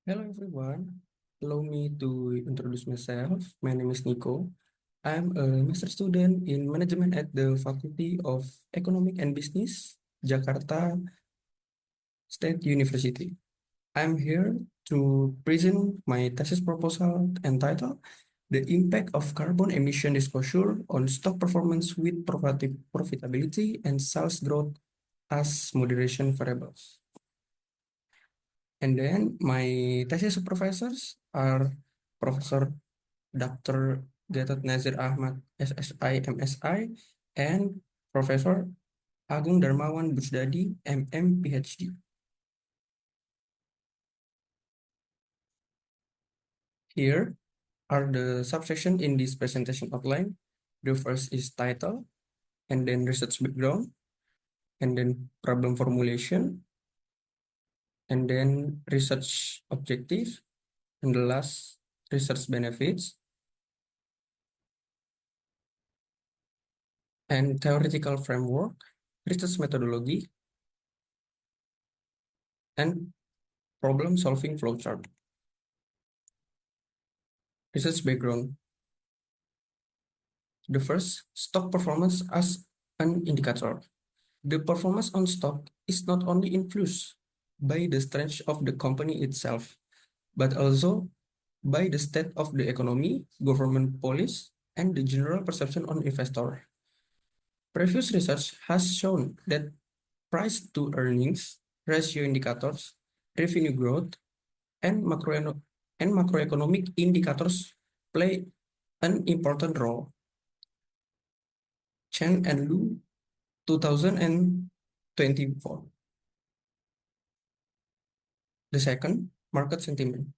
Hello everyone. Allow me to introduce myself. My name is Nico. I'm a master student in management at the Faculty of Economic and Business, Jakarta State University. I'm here to present my thesis proposal entitled The Impact of Carbon Emission Disclosure on Stock Performance with Profitability and Sales Growth as Moderation Variables. And then my thesis supervisors are Professor Dr. Gatot Nazir Ahmad, SSI, MSI, and Professor Agung Darmawan Busdadi, MM, PhD. Here are the subsections in this presentation outline. The first is title, and then research background, and then problem formulation, and then research objective, and the last, research benefits, and theoretical framework, research methodology, and problem-solving flowchart. Research background. The first, stock performance as an indicator. The performance on stock is not only influenced by the strength of the company itself, but also by the state of the economy, government policy, and the general perception on investor. Previous research has shown that price to earnings ratio indicators, revenue growth, and macroeconomic indicators play an important role. Chen and Lu, 2024. The second, market sentiment.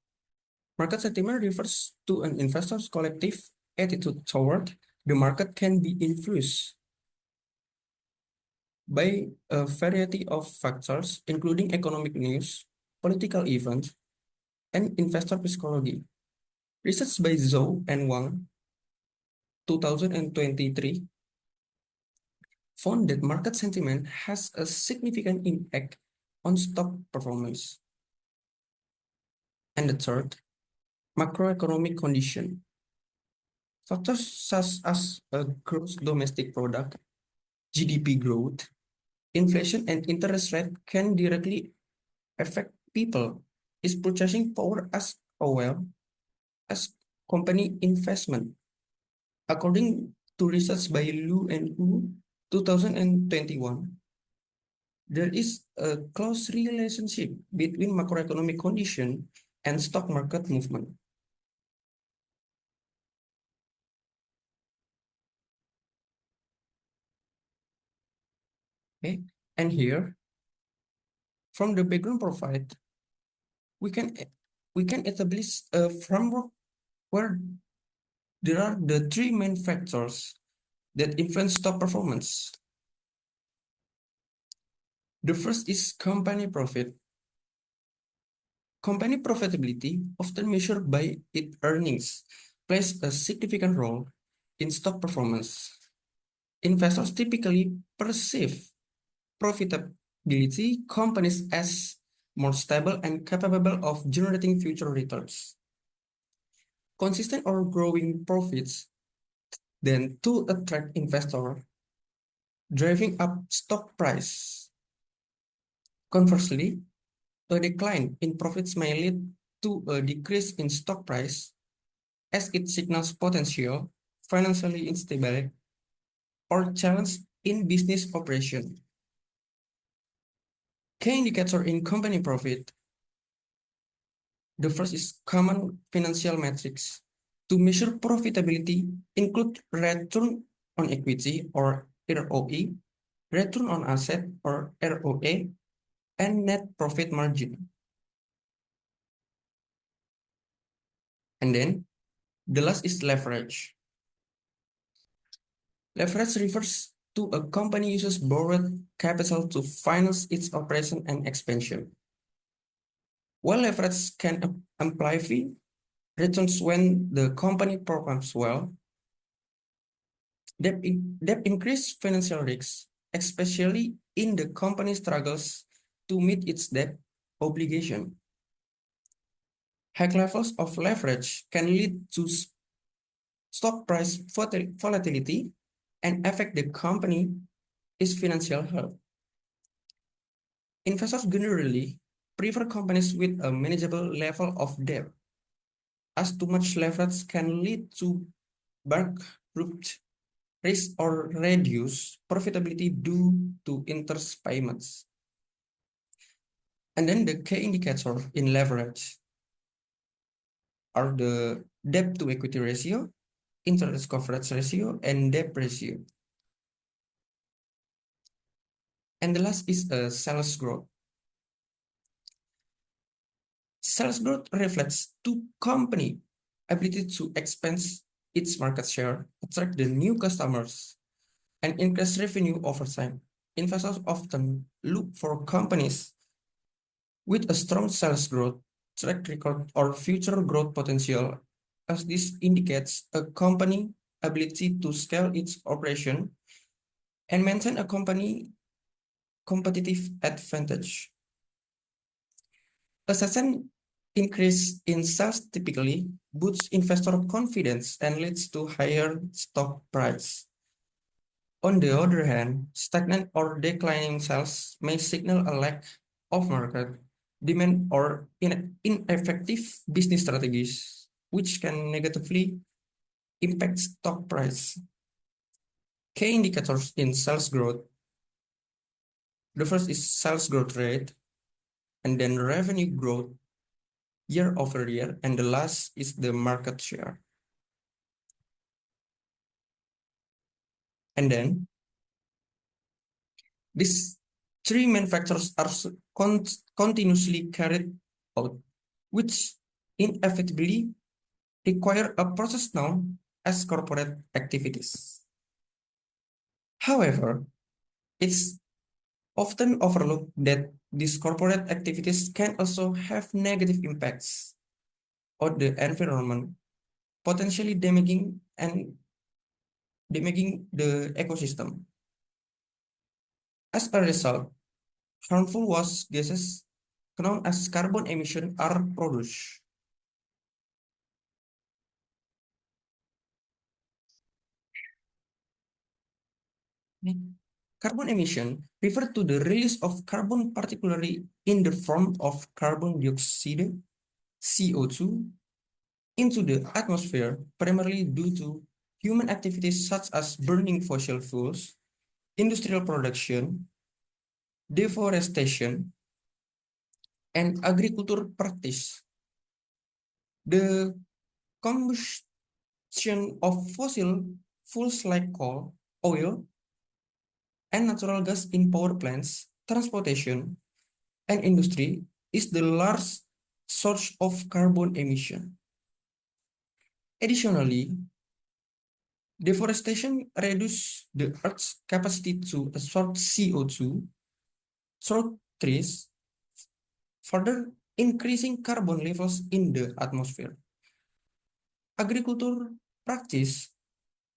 Market sentiment refers to an investor's collective attitude toward the market can be influenced by a variety of factors, including economic news, political events, and investor psychology. Research by Zhou and Wang, 2023, found that market sentiment has a significant impact on stock performance. And the third, macroeconomic condition. Factors such as a gross domestic product, GDP growth, inflation, and interest rate can directly affect people. Is purchasing power as well as company investment. According to research by Lu and Hu, 2021, there is a close relationship between macroeconomic condition and stock market movement. Okay, and here, from the background provided, we can establish a framework where there are the three main factors that influence stock performance. The first is company profit. Company profitability, often measured by its earnings, plays a significant role in stock performance. Investors typically perceive profitability companies as more stable and capable of generating future returns. Consistent or growing profits then to attract investors, driving up stock price. Conversely, a decline in profits may lead to a decrease in stock price as it signals potential financially instability or challenge in business operation. Key indicator in company profit. The first is common financial metrics. To measure profitability include return on equity or ROE, return on asset or ROA, and net profit margin. And then the last is leverage. Leverage refers to a company uses borrowed capital to finance its operation and expansion. While leverage can amplify returns when the company performs well, that increase financial risks, especially in the company struggles to meet its debt obligation. High levels of leverage can lead to stock price volatility and affect the company's financial health. Investors generally prefer companies with a manageable level of debt, as too much leverage can lead to bankrupt risk or reduce profitability due to interest payments. And then the key indicator in leverage are the debt to equity ratio, interest coverage ratio, and debt ratio. And the last is sales growth. Sales growth reflects to company ability to expand its market share, attract the new customers, and increase revenue over time. Investors often look for companies with a strong sales growth track record or future growth potential, as this indicates a company ability to scale its operation and maintain a company competitive advantage. A sudden increase in sales typically boosts investor confidence and leads to higher stock price. On the other hand, stagnant or declining sales may signal a lack of market demand or ineffective business strategies, which can negatively impact stock price. Key indicators in sales growth. The first is sales growth rate, and then revenue growth year over year, and the last is the market share. And then these three main factors are continuously carried out, which inevitably require a process known as corporate activities. However, it's often overlooked that these corporate activities can also have negative impacts on the environment, potentially damaging the ecosystem. As a result, harmful waste gases known as carbon emission are produced. Carbon emission refer to the release of carbon, particularly in the form of carbon dioxide, CO2, into the atmosphere, primarily due to human activities such as burning fossil fuels, industrial production, deforestation, and agriculture practice. The combustion of fossil fuels like coal, oil, and natural gas in power plants, transportation, and industry is the largest source of carbon emission. Additionally, deforestation reduces the Earth's capacity to absorb CO2 through trees, further increasing carbon levels in the atmosphere. Agriculture practice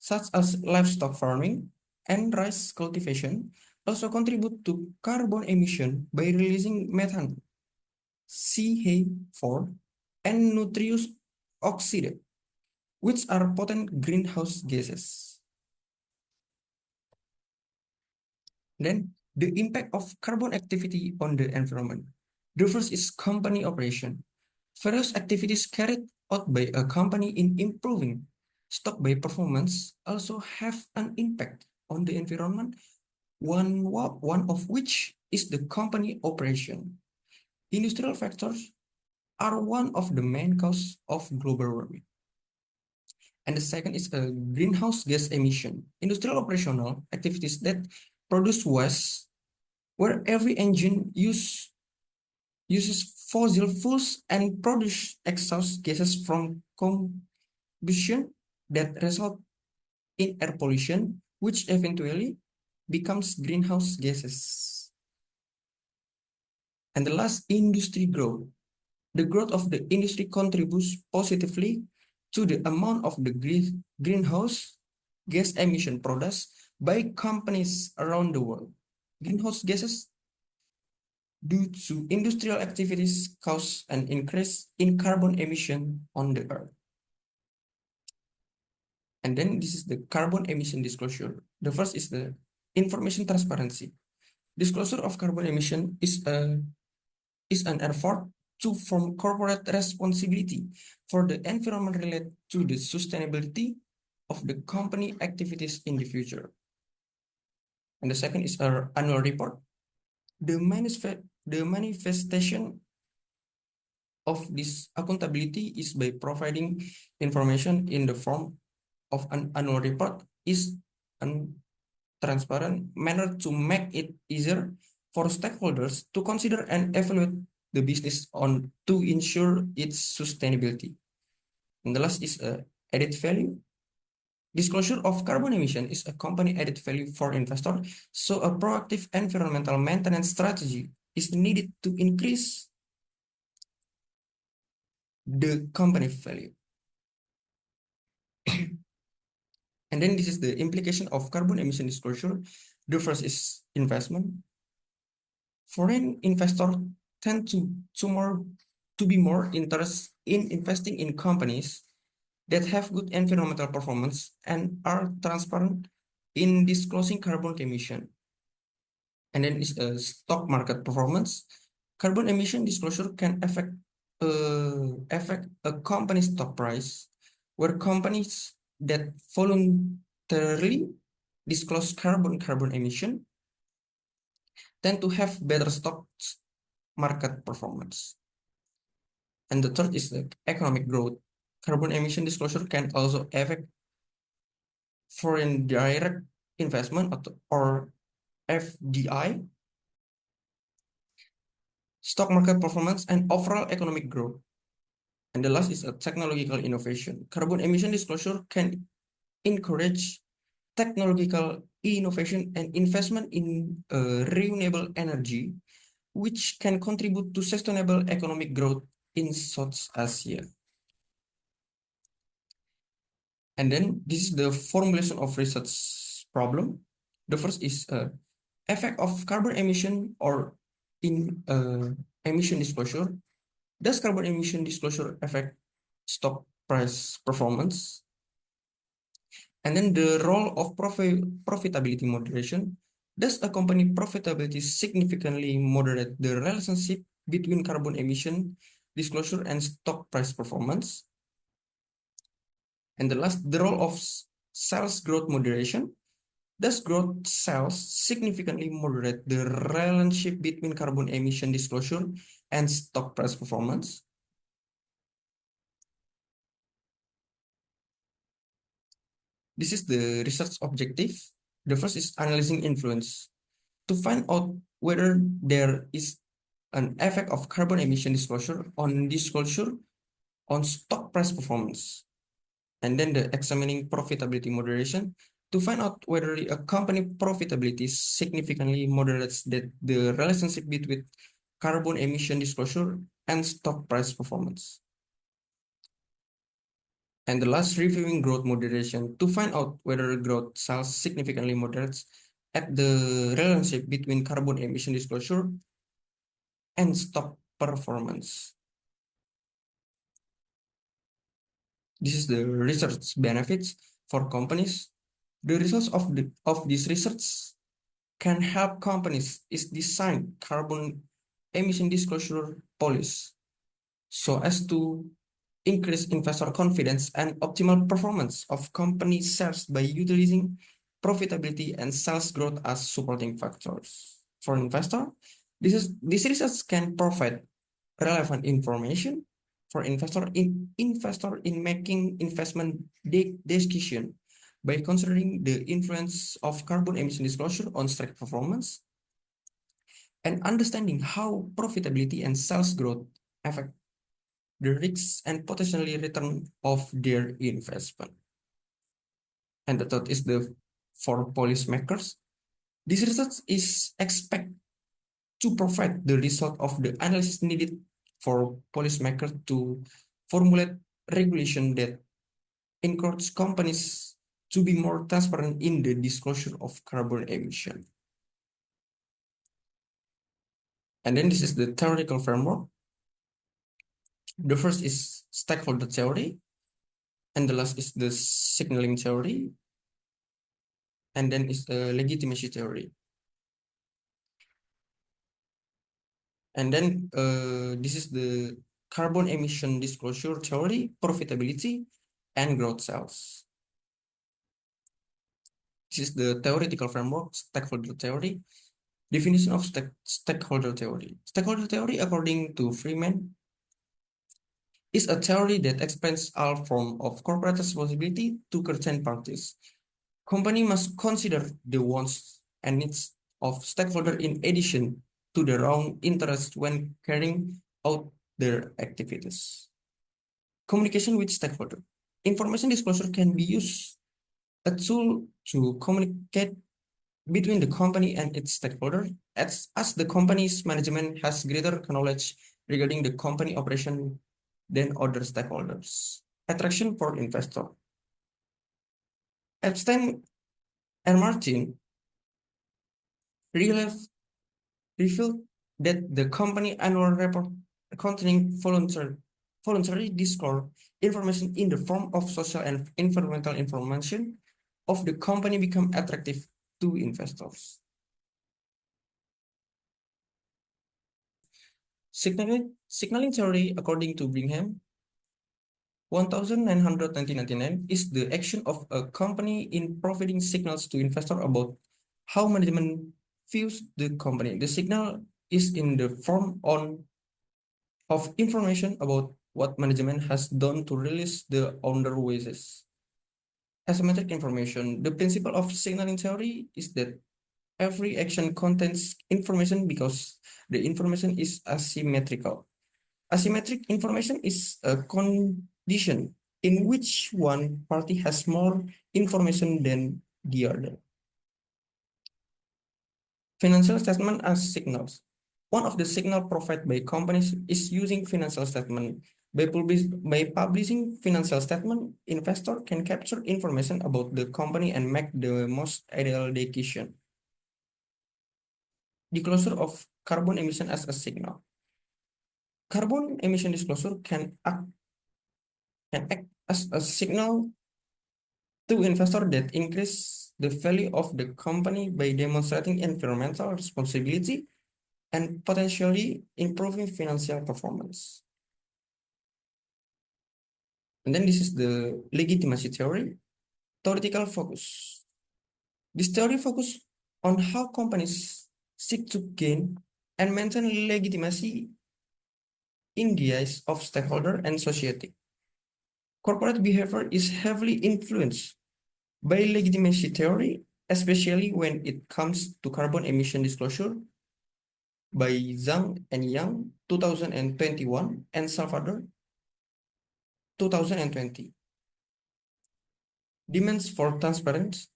such as livestock farming and rice cultivation also contribute to carbon emission by releasing methane, CH4, and nitrous oxide, which are potent greenhouse gases. Then, the impact of carbon activity on the environment. The first is company operation. Various activities carried out by a company in improving stock buy performance also have an impact on the environment, one of which is the company operation. Industrial factors are one of the main causes of global warming. And the second is a greenhouse gas emission. Industrial operational activities that produce waste, where every engine uses fossil fuels and produce exhaust gases from combustion that result in air pollution, which eventually becomes greenhouse gases. And the last, industry growth. The growth of the industry contributes positively to the amount of the greenhouse gas emission produced by companies around the world. Greenhouse gases due to industrial activities cause an increase in carbon emission on the Earth. And then this is the carbon emission disclosure. The first is the information transparency. Disclosure of carbon emission is an effort to form corporate responsibility for the environment related to the sustainability of the company activities in the future. And the second is our annual report. The manifestation of this accountability is by providing information in the form of an annual report is a transparent manner to make it easier for stakeholders to consider and evaluate the business on to ensure its sustainability. And the last is added value. Disclosure of carbon emission is a company added value for investor, so a proactive environmental maintenance strategy is needed to increase the company value. And then this is the implication of carbon emission disclosure. The first is investment. Foreign investors tend to be more interested in investing in companies that have good environmental performance and are transparent in disclosing carbon emission. And then is a stock market performance. Carbon emission disclosure can affect a company's stock price, where companies that voluntarily disclose carbon emission tend to have better stock market performance. And the third is the economic growth. Carbon emission disclosure can also affect foreign direct investment or FDI, stock market performance, and overall economic growth. And the last is a technological innovation. Carbon emission disclosure can encourage technological innovation and investment in renewable energy, which can contribute to sustainable economic growth in South Asia. And then this is the formulation of research problem. The first is effect of carbon emission or in emission disclosure. Does carbon emission disclosure affect stock price performance? And then the role of profitability moderation. Does a company profitability significantly moderate the relationship between carbon emission disclosure and stock price performance? And the last, the role of sales growth moderation. Does growth sales significantly moderate the relationship between carbon emission disclosure and stock price performance? This is the research objective. The first is analyzing influence to find out whether there is an effect of carbon emission disclosure on stock price performance. And then the examining profitability moderation to find out whether a company profitability significantly moderates the relationship between carbon emission disclosure and stock price performance. And the last, reviewing growth moderation to find out whether growth sales significantly moderates at the relationship between carbon emission disclosure and stock performance. This is the research benefits for companies. The results of this research can help companies is design carbon emission disclosure policies so as to increase investor confidence and optimal performance of company shares by utilizing profitability and sales growth as supporting factors. For investor, this research can provide relevant information for investor in making investment decision by considering the influence of carbon emission disclosure on stock performance and understanding how profitability and sales growth affect the risks and potentially return of their investment. And the third is for policymakers. This research is expected to provide the result of the analysis needed for policymakers to formulate regulation that encourage companies to be more transparent in the disclosure of carbon emission. And then this is the theoretical framework. The first is stakeholder theory, and the last is the signaling theory, and then is the legitimacy theory. And then this is the carbon emission disclosure theory, profitability, and growth cells. This is the theoretical framework, stakeholder theory. Definition of stakeholder theory. Stakeholder theory, according to Freeman, is a theory that expands all forms of corporate responsibility to certain parties. Company must consider the wants and needs of stakeholders in addition to their own interests when carrying out their activities. Communication with stakeholder. Information disclosure can be used a tool to communicate between the company and its stakeholder as the company's management has greater knowledge regarding the company operation than other stakeholders. Attraction for investor. Epstein and Martin revealed that the company annual report containing voluntary disclosure information in the form of social and environmental information of the company become attractive to investors. Signaling theory, according to Brigham, 1999 is the action of a company in providing signals to investors about how management views the company. The signal is in the form of information about what management has done to release the owner wages. Asymmetric information. The principle of signaling theory is that every action contains information because the information is asymmetrical. Asymmetric information is a condition in which one party has more information than the other. Financial statement as signals. One of the signals provided by companies is using financial statement. By publishing financial statement, investor can capture information about the company and make the most ideal decision. Disclosure of carbon emission as a signal. Carbon emission disclosure can act as a signal to investors that increase the value of the company by demonstrating environmental responsibility and potentially improving financial performance. And then this is the legitimacy theory, theoretical focus. This theory focuses on how companies seek to gain and maintain legitimacy in the eyes of stakeholders and society. Corporate behavior is heavily influenced by legitimacy theory, especially when it comes to carbon emission disclosure by Zhang and Yang, 2021, and Salvador, 2020. Demands for transparency.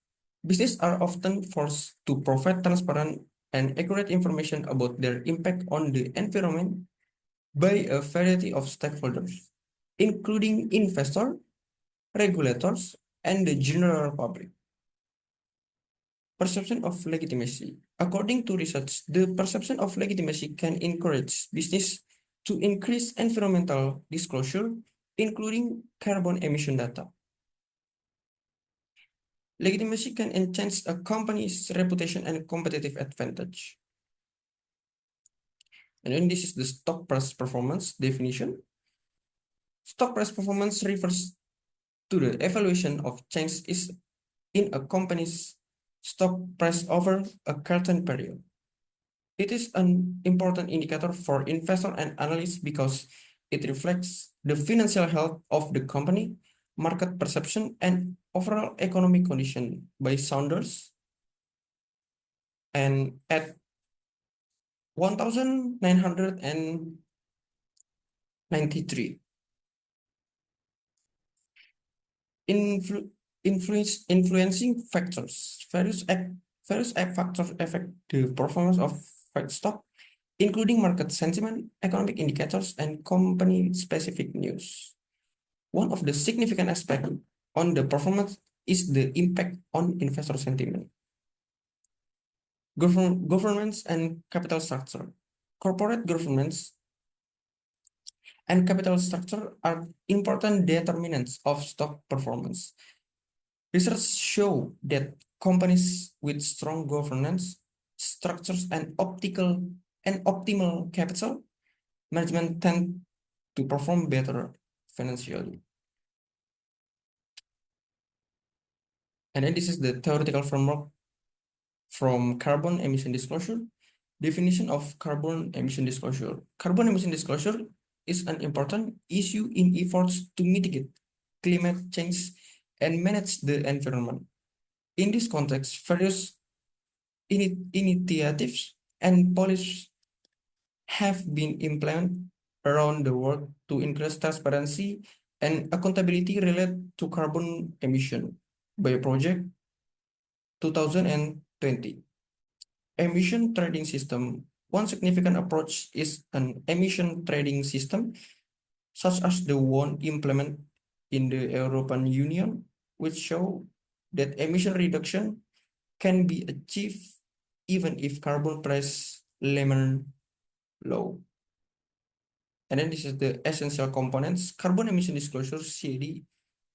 Businesses are often forced to provide transparent and accurate information about their impact on the environment by a variety of stakeholders, including investors, regulators, and the general public. Perception of legitimacy. According to research, the perception of legitimacy can encourage business to increase environmental disclosure, including carbon emission data. Legitimacy can enhance a company's reputation and competitive advantage. And then this is the stock price performance definition. Stock price performance refers to the evaluation of change is in a company's stock price over a certain period. It is an important indicator for investors and analysts because it reflects the financial health of the company, market perception, and overall economic condition by Saunders. And at 1993, influencing factors. Various factors affect the performance of stock, including market sentiment, economic indicators, and company-specific news. One of the significant aspects on the performance is the impact on investor sentiment. Governance and capital structure. corporate governance, and capital structure are important determinants of stock performance. Research show that companies with strong governance structures and optimal capital management tend to perform better financially. And then this is the theoretical framework from carbon emission disclosure. Definition of carbon emission disclosure. Carbon emission disclosure is an important issue in efforts to mitigate climate change and manage the environment. In this context, various initiatives and policies have been implemented around the world to increase transparency and accountability related to carbon emission by Project 2020. Emission trading system. One significant approach is an emission trading system, such as the one implemented in the European Union, which show that emission reduction can be achieved even if carbon price remain low. And then this is the essential components. Carbon emission disclosure (CAD)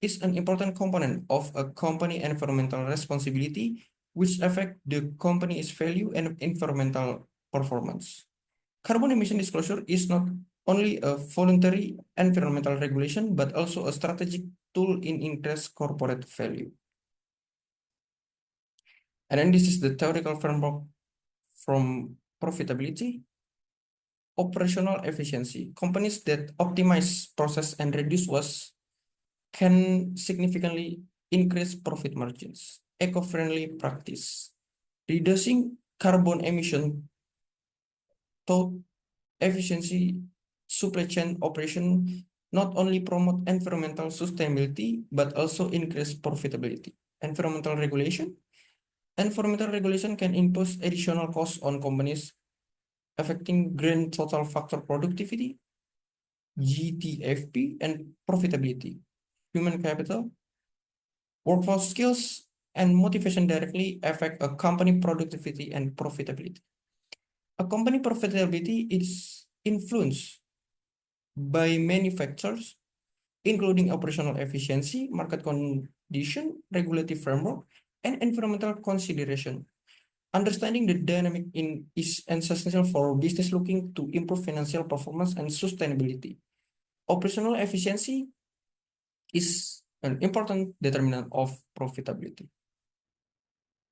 is an important component of a company environmental responsibility, which affect the company's value and environmental performance. Carbon emission disclosure is not only a voluntary environmental regulation, but also a strategic tool in increased corporate value. And then this is the theoretical framework from profitability. Operational efficiency. Companies that optimize process and reduce waste can significantly increase profit margins. Eco-friendly practice. Reducing carbon emission through efficiency supply chain operation not only promote environmental sustainability, but also increase profitability. Environmental regulation. Environmental regulation can impose additional costs on companies, affecting green total factor productivity, GTFP, and profitability. Human capital, workforce skills, and motivation directly affect a company productivity and profitability. A company profitability is influenced by many factors, including operational efficiency, market condition, regulatory framework, and environmental consideration. Understanding the dynamic is essential for business looking to improve financial performance and sustainability. Operational efficiency is an important determinant of profitability.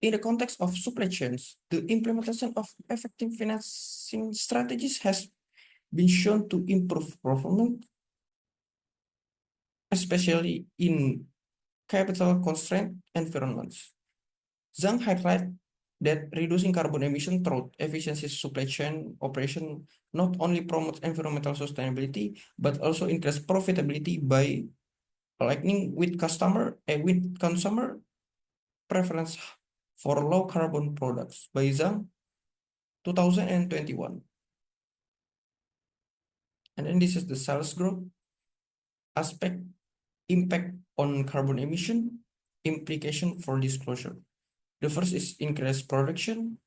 In the context of supply chains, the implementation of effective financing strategies has been shown to improve performance, especially in capital-constrained environments. Zhang highlighted that reducing carbon emission through efficiency supply chain operation not only promotes environmental sustainability, but also increase profitability by aligning with consumer preference for low carbon products by Zhang 2021. And then this is the sales growth aspect, impact on carbon emission, implication for disclosure. The first is increased production.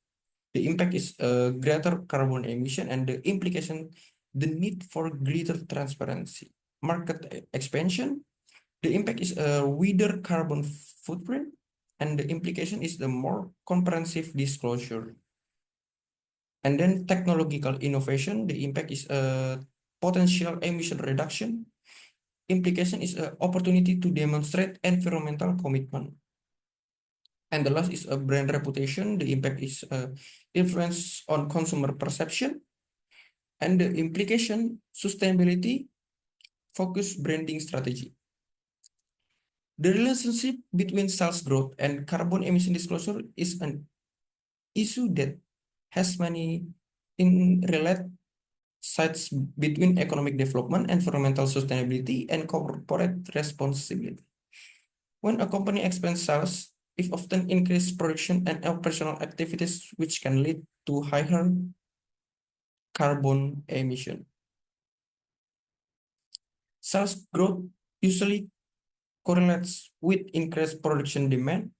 The impact is greater carbon emission, and the implication, the need for greater transparency. Market expansion. The impact is a wider carbon footprint, and the implication is the more comprehensive disclosure. And then technological innovation. The impact is a potential emission reduction. Implication is an opportunity to demonstrate environmental commitment. And the last is a brand reputation. The impact is influence on consumer perception. And the implication, sustainability, focus branding strategy. The relationship between sales growth and carbon emission disclosure is an issue that has many related sides between economic development, environmental sustainability, and corporate responsibility. When a company expands sales, it often increases production and operational activities, which can lead to higher carbon emission. Sales growth usually correlates with increased production demand,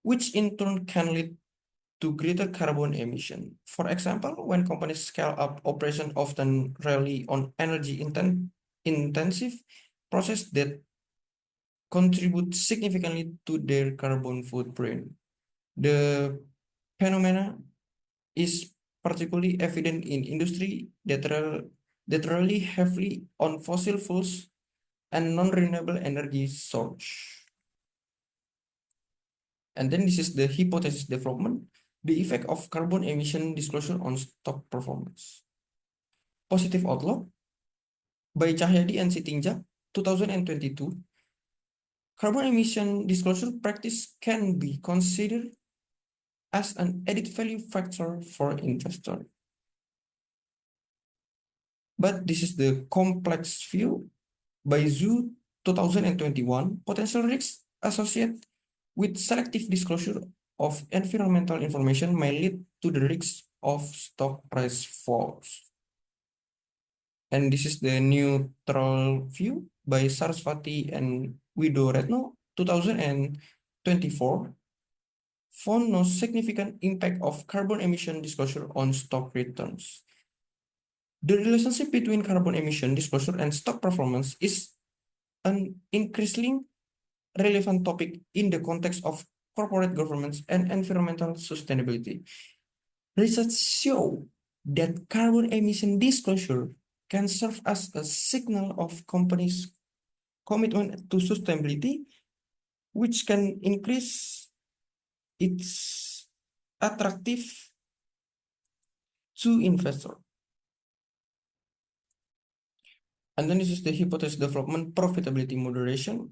which in turn can lead to greater carbon emission. For example, when companies scale up operation often rely on intensive process that contribute significantly to their carbon footprint. The phenomena is particularly evident in industry that rely heavily on fossil fuels and non-renewable energy source. And then this is the hypothesis development, the effect of carbon emission disclosure on stock performance. Positive outlook by Cahyadi and Sitingjak, 2022. Carbon emission disclosure practice can be considered as an added value factor for investor. But this is the complex view by Zhu 2021. Potential risks associated with selective disclosure of environmental information may lead to the risk of stock price falls. And this is the neutral view by Sarasvati and Wido Retno, 2024, found no significant impact of carbon emission disclosure on stock returns. The relationship between carbon emission disclosure and stock performance is an increasingly relevant topic in the context of corporate governance and environmental sustainability. Research show that carbon emission disclosure can serve as a signal of companies' commitment to sustainability, which can increase its attractive to investors. And then this is the hypothesis development, profitability moderation.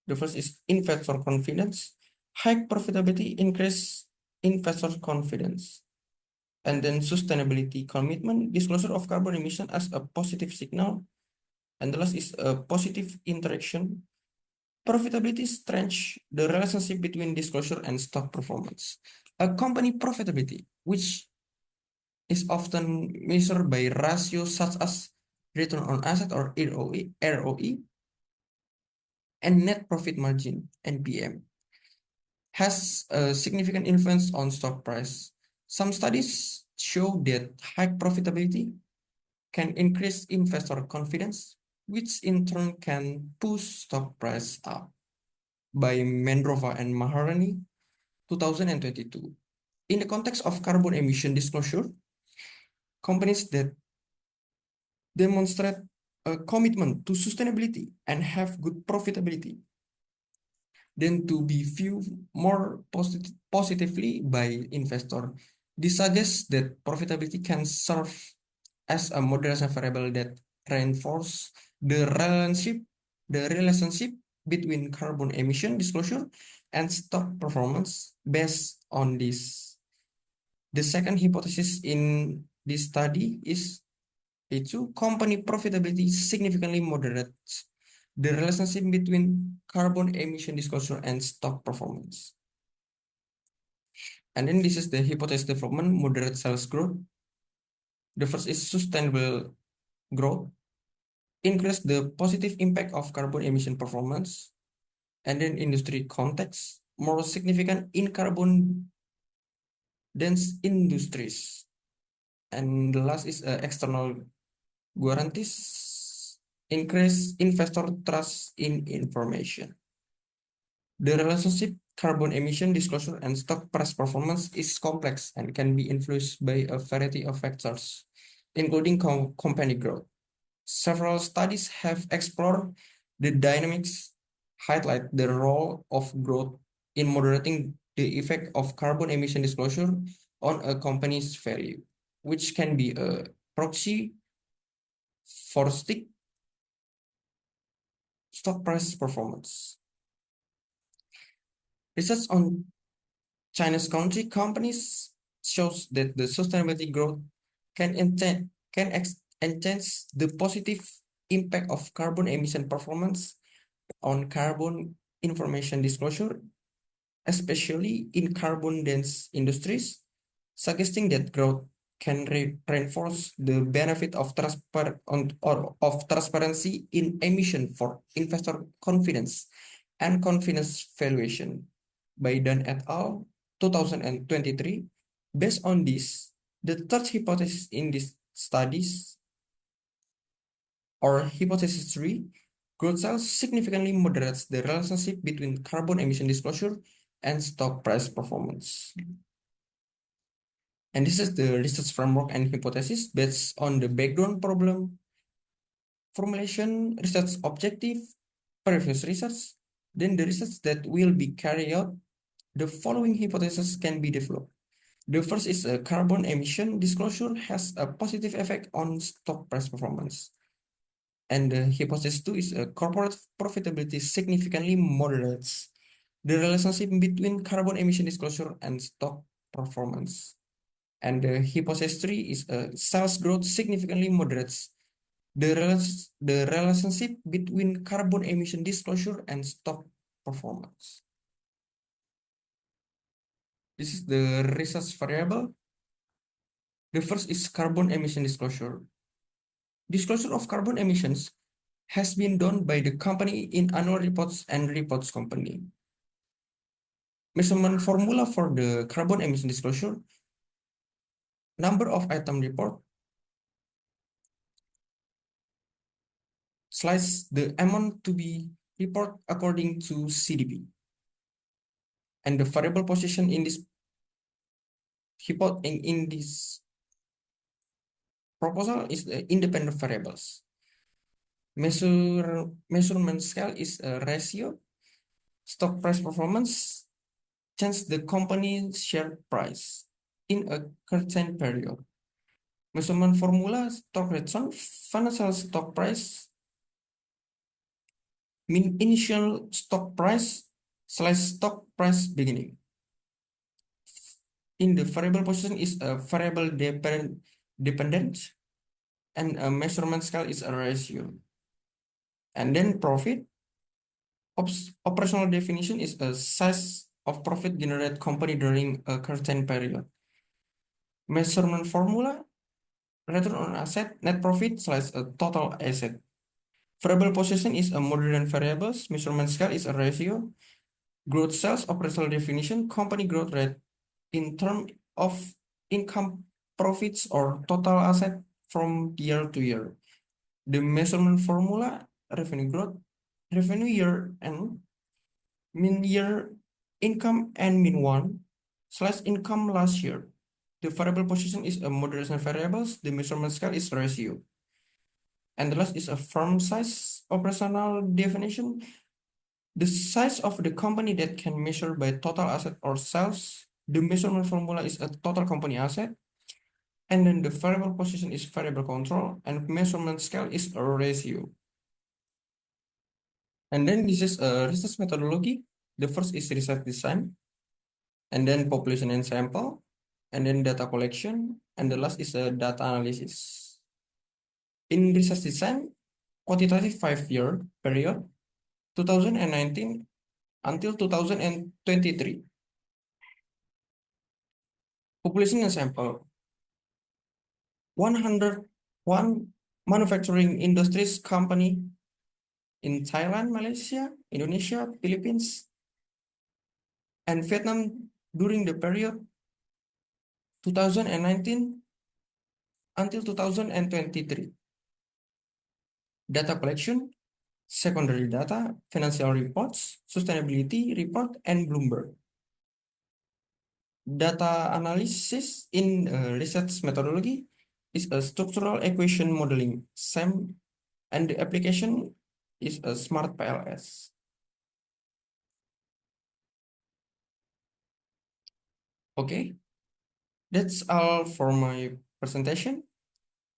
The first is investor confidence. High profitability increase investor confidence. And then sustainability commitment, disclosure of carbon emission as a positive signal. And the last is a positive interaction. Profitability strengthens the relationship between disclosure and stock performance. A company profitability, which is often measured by ratios such as return on asset or ROE, and net profit margin, NPM, has a significant influence on stock price. Some studies show that high profitability can increase investor confidence, which in turn can push stock price up. By Mendrova and Maharani, 2022. In the context of carbon emission disclosure, companies that demonstrate a commitment to sustainability and have good profitability than to be viewed more positively by investor. This suggests that profitability can serve as a moderation variable that reinforce the relationship between carbon emission disclosure and stock performance based on this. The second hypothesis in this study is company profitability significantly moderates the relationship between carbon emission disclosure and stock performance. And then this is the hypothesis development, moderate sales growth. The first is sustainable growth, increase the positive impact of carbon emission performance, and then industry context, more significant in carbon dense industries. And the last is external guarantees, increase investor trust in information. The relationship carbon emission disclosure and stock price performance is complex and can be influenced by a variety of factors, including company growth. Several studies have explored the dynamics, highlight the role of growth in moderating the effect of carbon emission disclosure on a company's value, which can be a proxy for stock price performance. Research on China's country companies shows that the sustainability growth can enhance the positive impact of carbon emission performance on carbon information disclosure, especially in carbon-dense industries, suggesting that growth can reinforce the benefit of transparency in emission for investor confidence and confidence valuation. By Dan et al. 2023. Based on this, the third hypothesis in this studies, or hypothesis 3, growth sales significantly moderates the relationship between carbon emission disclosure and stock price performance. And this is the research framework and hypothesis based on the background problem, formulation, research objective, previous research, then the research that will be carried out. The following hypotheses can be developed. The first is a carbon emission disclosure has a positive effect on stock price performance. And the hypothesis 2 is a corporate profitability significantly moderates the relationship between carbon emission disclosure and stock performance. And the hypothesis 3 is a sales growth significantly moderates the relationship between carbon emission disclosure and stock performance. This is the research variable. The first is carbon emission disclosure. Disclosure of carbon emissions has been done by the company in annual reports and reports company. Measurement formula for the carbon emission disclosure, number of item report, slice the amount to be report according to CDP. And the variable position in this proposal is the independent variables. Measurement scale is a ratio. Stock price performance change the company's share price in a certain period. Measurement formula stock return, financial stock price, mean initial stock price / stock price beginning. In the variable position is a variable dependent, and a measurement scale is a ratio. And then profit, operational definition is a size of profit generated company during a certain period. Measurement formula, return on asset, net profit / a total asset. Variable position is a modern variables. Measurement scale is a ratio. Growth sales, operational definition, company growth rate in terms of income, profits, or total asset from year to year. The measurement formula, revenue growth, revenue year and mean year income and mean one / income last year. The variable position is a moderation variables. The measurement scale is ratio. And the last is a firm size operational definition. The size of the company that can measure by total asset or sales. The measurement formula is a total company asset. And then the variable position is variable control, and measurement scale is a ratio. And then this is a research methodology. The first is research design, and then population and sample, and then data collection, and the last is a data analysis. In research design, quantitative 5-year period, 2019 until 2023. Population and sample, 101 manufacturing industries company in Thailand, Malaysia, Indonesia, Philippines, and Vietnam during the period 2019 until 2023. Data collection, secondary data, financial reports, sustainability report, and Bloomberg. Data analysis in research methodology is a structural equation modeling, SEM, and the application is a smart PLS. Okay, that's all for my presentation.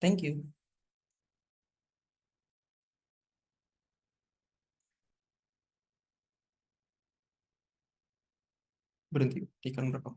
Thank you. Berhenti, ikan berapa?